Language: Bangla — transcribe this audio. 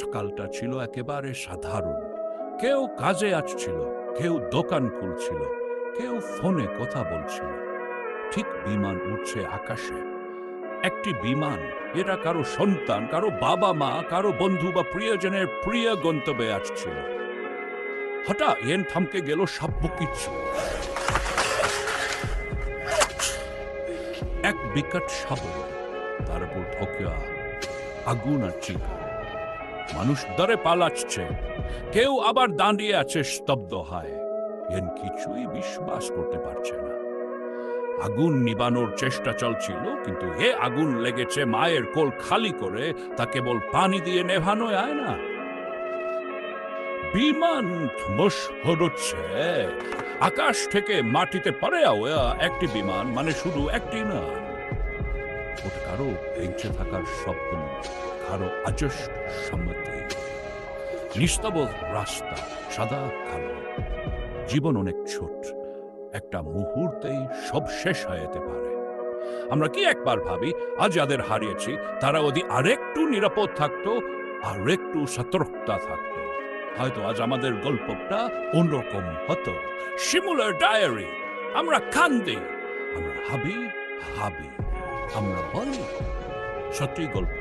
সকালটা ছিল একেবারে সাধারণ। কেউ কাজে আসছিল, কেউ দোকান খুলছিল, কেউ ফোনে কথা বলছিল। ঠিক বিমান উঠছে আকাশে। একটি বিমান, এটা কারো সন্তান, কারো বাবা মা, কারো বন্ধু বা প্রিয়জনের প্রিয় গন্তব্যে আসছিল। হঠাৎ এন থমকে গেল সব কিছু। এক বিকট শব্দ, তারপর ঠোকা, আগুন আর চিৎকার। মানুষ দরে পালাচ্ছে, কেউ আবার দাঁড়িয়ে আছে স্তব্ধ হয়। এন কিছুই বিশ্বাস করতে পারছে না। আগুন নিবানোর চেষ্টা চলছিল, কিন্তু এ আগুন লেগেছে মায়ের কোল খালি করে, তা কেবল পানি দিয়ে নেভানো যায় না। বিমান ধুমস হচ্ছে, আকাশ থেকে মাটিতে পড়ে একটি বিমান, মানে শুধু একটি না, ওটা কারো বেঁচে থাকার স্বপ্ন, কারো আজস্ট সম্মতি। নিস্তব্ধ রাস্তা, সাদা কালো। জীবন অনেক ছোট, একটা মুহূর্তেই সব শেষ হয়ে যেতে পারে। আমরা কি একবার ভাবি আজ যাদের হারিয়েছি তারা যদি আরেকটু নিরাপদ থাকতো, আরেকটু সতর্কতা থাকতো, হয়তো আজ আমাদের গল্পটা অন্যরকম হতো। শিমুলের ডায়েরি। আমরা কান্দি, আমরা হাবি, আমরা বলি। সত্যি গল্প